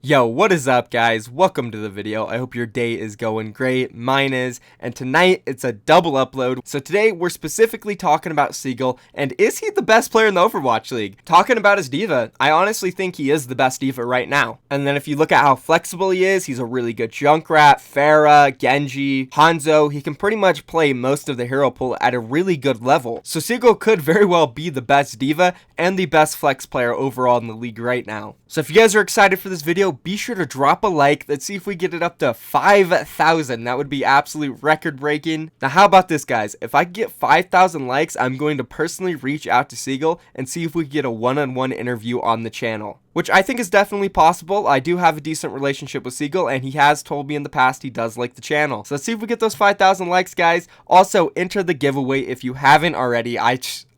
Yo, what is up, guys? Welcome to the video. I hope your day is going great. Mine is. And tonight, it's a double upload. So today, we're specifically talking about Seagull. And is he the best player in the Overwatch League? Talking about his diva, I honestly think he is the best diva right now. And then if you look at how flexible he is, he's a really good Junkrat, Pharah, Genji, Hanzo. He can pretty much play most of the hero pool at a really good level. So Seagull could very well be the best diva and the best flex player overall in the league right now. So if you guys are excited for this video, be sure to drop a like. Let's see if we get it up to 5,000. That would be absolute record breaking. Now, how about this, guys? If I get 5,000 likes, I'm going to personally reach out to Seagull and see if we can get a one-on-one interview on the channel, which I think is definitely possible. I do have a decent relationship with Seagull, and he has told me in the past he does like the channel. So let's see if we get those 5,000 likes, guys. Also, enter the giveaway if you haven't already.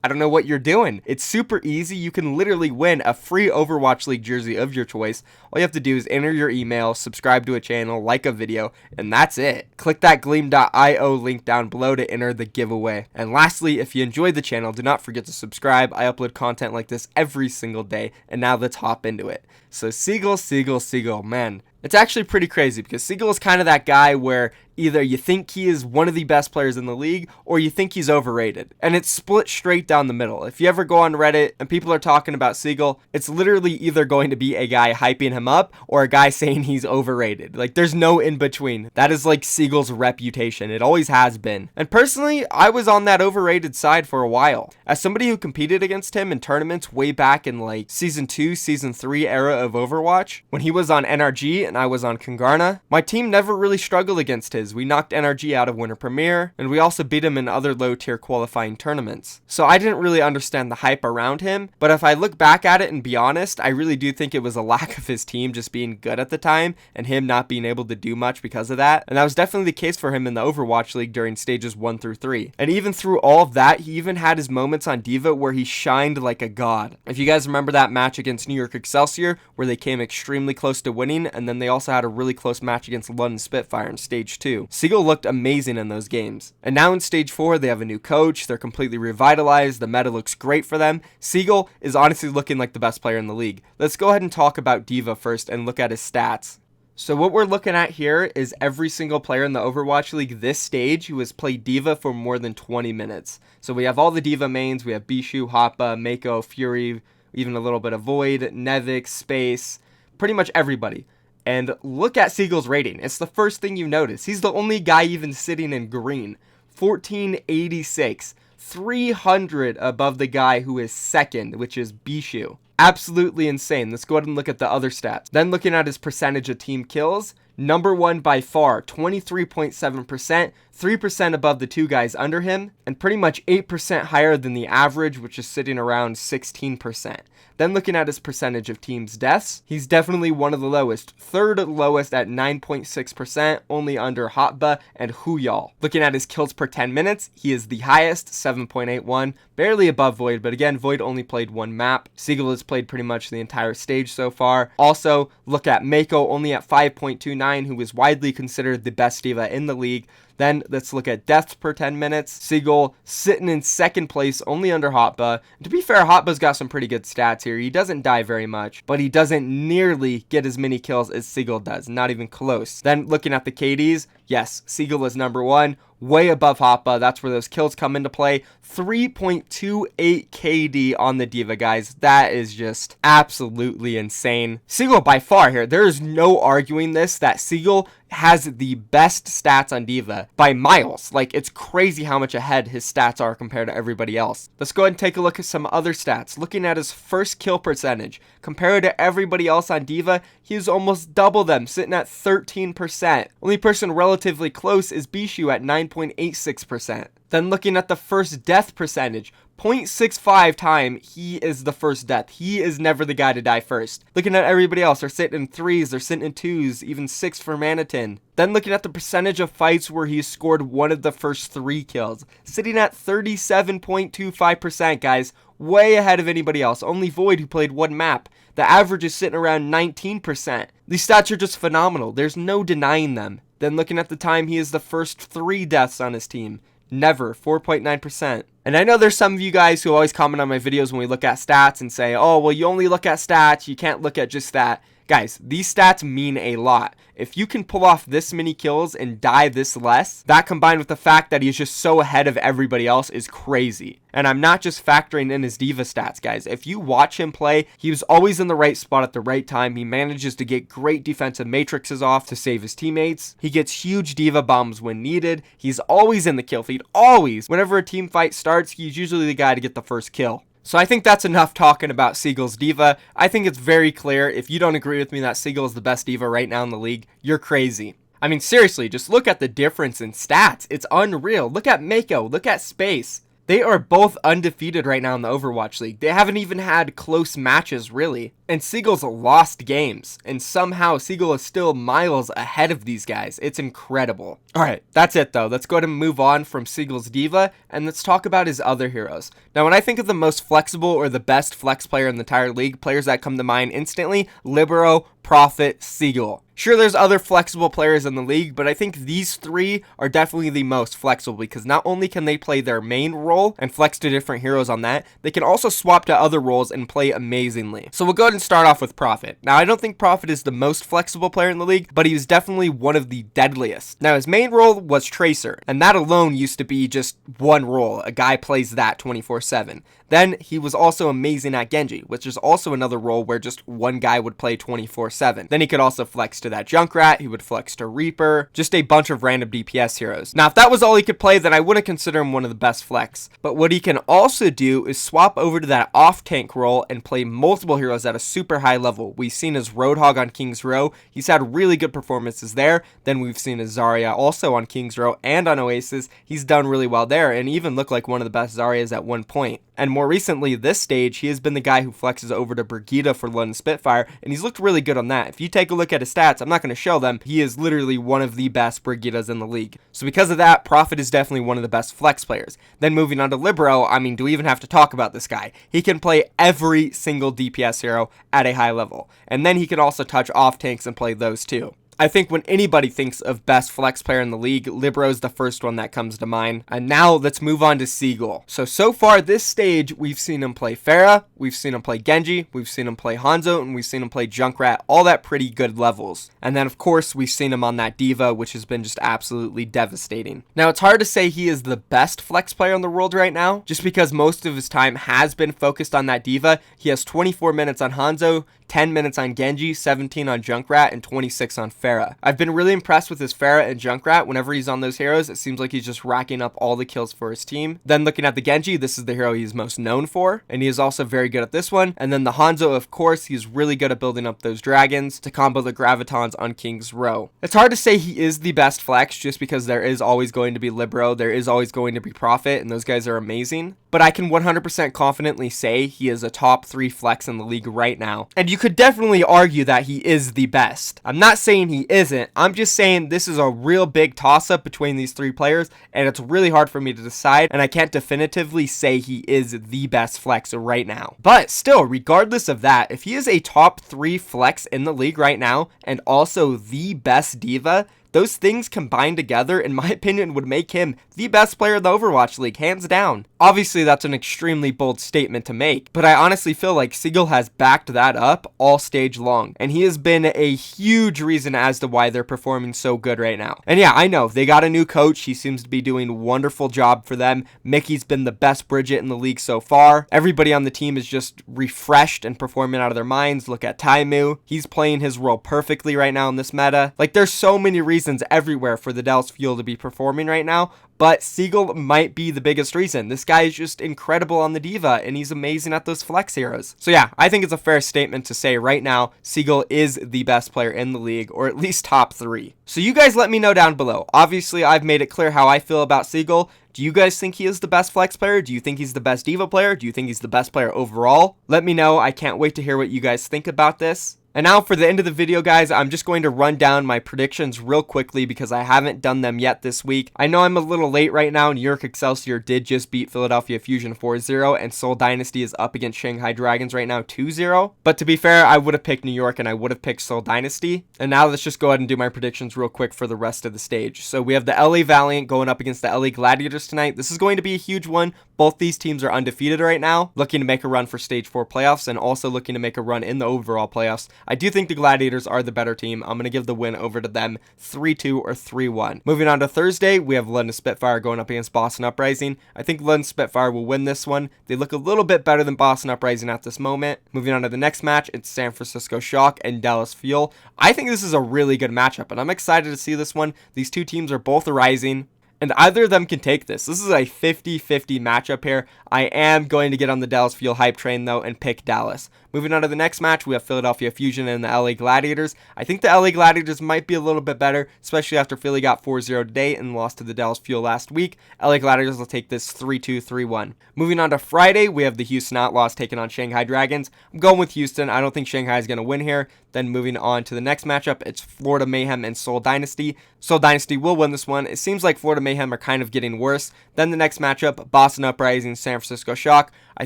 I don't know what you're doing. It's super easy. You can literally win a free Overwatch League jersey of your choice. All you have to do is enter your email, subscribe to a channel, like a video, and that's it. Click that gleam.io link down below to enter the giveaway. And lastly, if you enjoyed the channel, do not forget to subscribe. I upload content like this every single day. And now let's hop into it. So Seagull, man. It's actually pretty crazy because Seagull is kind of that guy where either you think he is one of the best players in the league or you think he's overrated. And it's split straight down the middle. If you ever go on Reddit and people are talking about Seagull, it's literally either going to be a guy hyping him up or a guy saying he's overrated. Like, there's no in between. That is like Seagull's reputation. It always has been. And personally, I was on that overrated side for a while. As somebody who competed against him in tournaments way back in like Season 2, Season 3 era of Overwatch, when he was on NRG and I was on Kungarna, my team never really struggled against his. We knocked NRG out of Winter Premier, and we also beat him in other low-tier qualifying tournaments. So I didn't really understand the hype around him, but if I look back at it and be honest, I really do think it was a lack of his team just being good at the time, and him not being able to do much because of that. And that was definitely the case for him in the Overwatch League during stages 1 through 3. And even through all of that, he even had his moments on Diva where he shined like a god. If you guys remember that match against New York Excelsior, where they came extremely close to winning, and then they also had a really close match against London Spitfire in stage 2. Seagull looked amazing in those games. And now in stage 4, they have a new coach. They're completely revitalized. The meta looks great for them. Seagull is honestly looking like the best player in the league. Let's go ahead and talk about Diva first and look at his stats. So what we're looking at here is every single player in the Overwatch League this stage who has played Diva for more than 20 minutes. So we have all the Diva mains. We have Bishu, Hoppa, Mako, Fury, even a little bit of Void, Nevik, Space, pretty much everybody. And look at Seagull's rating. It's the first thing you notice. He's the only guy even sitting in green. 1486. 300 above the guy who is second, which is Bishu. Absolutely insane. Let's go ahead and look at the other stats. Then looking at his percentage of team kills, number one by far, 23.7%, 3% above the two guys under him, and pretty much 8% higher than the average, which is sitting around 16%. Then looking at his percentage of teams' deaths, he's definitely one of the lowest, third lowest at 9.6%, only under Hotba and Huyal. Looking at his kills per 10 minutes, he is the highest, 7.81, barely above Void, but again, Void only played one map. Seagull has played pretty much the entire stage so far. Also, look at Mako, only at 5.29, who is widely considered the best diva in the league. Then let's look at deaths per 10 minutes. Seagull sitting in second place, only under Hotba. And to be fair, Hotba's got some pretty good stats here. He doesn't die very much, but he doesn't nearly get as many kills as Seagull does. Not even close. Then looking at the KDs, yes, Seagull is number one, way above Hoppa. That's where those kills come into play. 3.28 KD on the Diva, guys. That is just absolutely insane. Seagull by far here. There is no arguing this, that Seagull has the best stats on Diva by miles. Like, it's crazy how much ahead his stats are compared to everybody else. Let's go ahead and take a look at some other stats. Looking at his first kill percentage, compared to everybody else on Diva, he's almost double them, sitting at 13%. Only person relatively close is Bishu at 9.86%. Then looking at the first death percentage, 0.65 time, he is the first death. He is never the guy to die first. Looking at everybody else, they're sitting in 3s, they're sitting in 2s, even 6 for Manitin. Then looking at the percentage of fights where he scored one of the first 3 kills, sitting at 37.25%, guys. Way ahead of anybody else. Only Void, who played one map. The average is sitting around 19%. These stats are just phenomenal. There's no denying them. Then looking at the time, he is the first 3 deaths on his team. Never, 4.9%. And I know there's some of you guys who always comment on my videos when we look at stats and say, oh, well, you only look at stats, you can't look at just that. Guys, these stats mean a lot. If you can pull off this many kills and die this less, that combined with the fact that he's just so ahead of everybody else is crazy. And I'm not just factoring in his diva stats, guys. If you watch him play, he was always in the right spot at the right time. He manages to get great defensive matrices off to save his teammates. He gets huge diva bombs when needed. He's always in the kill feed, always. Whenever a team fight starts, he's usually the guy to get the first kill. So I think that's enough talking about Seagull's diva. I think it's very clear. If you don't agree with me that Seagull is the best diva right now in the league, you're crazy. I mean, seriously, just look at the difference in stats. It's unreal. Look at Mako. Look at Space. They are both undefeated right now in the Overwatch League. They haven't even had close matches, really. And Seagull's lost games. And somehow Seagull is still miles ahead of these guys. It's incredible. Alright, that's it though. Let's go ahead and move on from Seagull's diva. And let's talk about his other heroes. Now, when I think of the most flexible or the best flex player in the entire league, players that come to mind instantly, Libero, Prophet, Seagull. Sure, there's other flexible players in the league, but I think these three are definitely the most flexible because not only can they play their main role and flex to different heroes on that, they can also swap to other roles and play amazingly. So we'll go ahead and start off with Prophet. Now, I don't think Prophet is the most flexible player in the league, but he was definitely one of the deadliest. Now, his main role was Tracer, and that alone used to be just one role. A guy plays that 24/7. Then he was also amazing at Genji, which is also another role where just one guy would play 24/7. Then he could also flex to that Junkrat, he would flex to Reaper, just a bunch of random DPS heroes. Now, if that was all he could play, then I wouldn't consider him one of the best flex. But what he can also do is swap over to that off-tank role and play multiple heroes at a super high level. We've seen his Roadhog on King's Row. He's had really good performances there. Then we've seen his Zarya also on King's Row and on Oasis. He's done really well there and even looked like one of the best Zaryas at one point. And more recently, this stage, he has been the guy who flexes over to Brigitte for London Spitfire, and he's looked really good on that. If you take a look at his stats, I'm not going to show them, he is literally one of the best Brigittas in the league. So because of that, Prophet is definitely one of the best flex players. Then moving on to Libero, I mean, do we even have to talk about this guy? He can play every single DPS hero at a high level, and then he can also touch off tanks and play those too. I think when anybody thinks of best flex player in the league, Libero is the first one that comes to mind. And now let's move on to Seagull. So far this stage, we've seen him play Pharah, we've seen him play Genji, we've seen him play Hanzo, and we've seen him play Junkrat, all at pretty good levels. And then of course, we've seen him on that diva, which has been just absolutely devastating. Now, it's hard to say he is the best flex player in the world right now, just because most of his time has been focused on that diva. He has 24 minutes on Hanzo, 10 minutes on Genji, 17 on Junkrat, and 26 on Pharah. I've been really impressed with his Pharah and Junkrat. Whenever he's on those heroes, it seems like he's just racking up all the kills for his team. Then looking at the Genji, this is the hero he's most known for, and he is also very good at this one. And then the Hanzo, of course, he's really good at building up those dragons to combo the Gravitons on King's Row. It's hard to say he is the best flex just because there is always going to be Libero, there is always going to be Prophet, and those guys are amazing. But I can 100% confidently say he is a top 3 flex in the league right now. And you could definitely argue that he is the best. I'm not saying he isn't. I'm just saying this is a real big toss-up between these 3 players, and it's really hard for me to decide, and I can't definitively say he is the best flex right now. But still, regardless of that, if he is a top 3 flex in the league right now, and also the best diva, those things combined together, in my opinion, would make him the best player in the Overwatch League, hands down. Obviously, that's an extremely bold statement to make, but I honestly feel like Seagull has backed that up all stage long, and he has been a huge reason as to why they're performing so good right now. And yeah, I know, they got a new coach. He seems to be doing a wonderful job for them. Mickey's been the best Bridget in the league so far. Everybody on the team is just refreshed and performing out of their minds. Look at Taimu. He's playing his role perfectly right now in this meta. Like, there's so many reasons everywhere for the Dallas Fuel to be performing right now, but Seagull might be the biggest reason. This guy is just incredible on the diva, and he's amazing at those flex heroes. So yeah, I think it's a fair statement to say right now, Seagull is the best player in the league, or at least top 3. So you guys let me know down below. Obviously, I've made it clear how I feel about Seagull. Do you guys think he is the best flex player? Do you think he's the best diva player? Do you think he's the best player overall? Let me know. I can't wait to hear what you guys think about this. And now for the end of the video, guys, I'm just going to run down my predictions real quickly because I haven't done them yet this week. I know I'm a little late right now. New York Excelsior did just beat Philadelphia Fusion 4-0, and Seoul Dynasty is up against Shanghai Dragons right now 2-0. But to be fair, I would have picked New York and I would have picked Seoul Dynasty. And now let's just go ahead and do my predictions real quick for the rest of the stage. So we have the LA Valiant going up against the LA Gladiators tonight. This is going to be a huge one. Both these teams are undefeated right now, looking to make a run for Stage 4 playoffs and also looking to make a run in the overall playoffs. I do think the Gladiators are the better team. I'm going to give the win over to them 3-2 or 3-1. Moving on to Thursday, we have London Spitfire going up against Boston Uprising. I think London Spitfire will win this one. They look a little bit better than Boston Uprising at this moment. Moving on to the next match, it's San Francisco Shock and Dallas Fuel. I think this is a really good matchup, and I'm excited to see this one. These two teams are both rising, and either of them can take this. This is a 50-50 matchup here. I am going to get on the Dallas Fuel hype train, though, and pick Dallas. Moving on to the next match, we have Philadelphia Fusion and the LA Gladiators. I think the LA Gladiators might be a little bit better, especially after Philly got 4-0 today and lost to the Dallas Fuel last week. LA Gladiators will take this 3-2, 3-1. Moving on to Friday, we have the Houston Outlaws taking on Shanghai Dragons. I'm going with Houston. I don't think Shanghai is going to win here. Then moving on to the next matchup, it's Florida Mayhem and Seoul Dynasty. Seoul Dynasty will win this one. It seems like Florida Mayhem are kind of getting worse. Then the next matchup, Boston Uprising, San Francisco Shock. I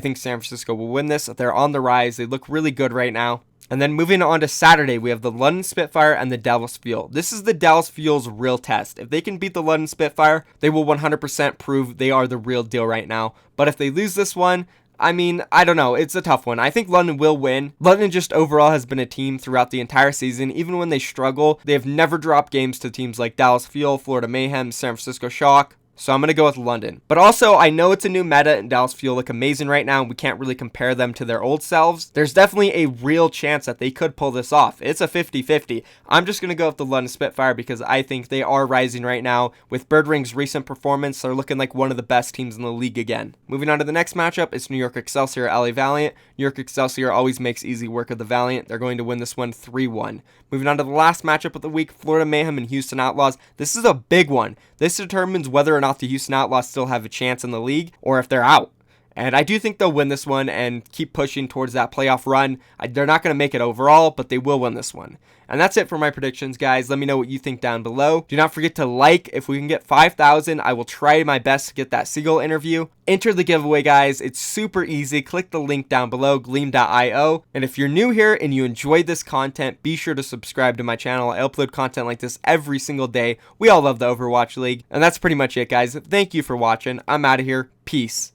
think San Francisco will win this. They're on the rise. They look really good right now. And then moving on to Saturday, we have the London Spitfire and the Dallas Fuel. This is the Dallas Fuel's real test. If they can beat the London Spitfire, they will 100% prove they are the real deal right now. But if they lose this one, I mean, I don't know. It's a tough one. I think London will win. London just overall has been a team throughout the entire season. Even when they struggle, they have never dropped games to teams like Dallas Fuel, Florida Mayhem, San Francisco Shock. So I'm going to go with London. But also, I know it's a new meta and Dallas Fuel look amazing right now, and we can't really compare them to their old selves. There's definitely a real chance that they could pull this off. It's a 50-50. I'm just going to go with the London Spitfire because I think they are rising right now. With Birdring's recent performance, they're looking like one of the best teams in the league again. Moving on to the next matchup, it's New York Excelsior, LA Valiant. New York Excelsior always makes easy work of the Valiant. They're going to win this one 3-1. Moving on to the last matchup of the week, Florida Mayhem and Houston Outlaws. This is a big one. This determines whether or not the Houston Outlaws still have a chance in the league or if they're out. And I do think they'll win this one and keep pushing towards that playoff run. They're not going to make it overall, but they will win this one. And that's it for my predictions, guys. Let me know what you think down below. Do not forget to like. If we can get 5,000, I will try my best to get that Seagull interview. Enter the giveaway, guys. It's super easy. Click the link down below, gleam.io. And if you're new here and you enjoyed this content, be sure to subscribe to my channel. I upload content like this every single day. We all love the Overwatch League. And that's pretty much it, guys. Thank you for watching. I'm out of here. Peace.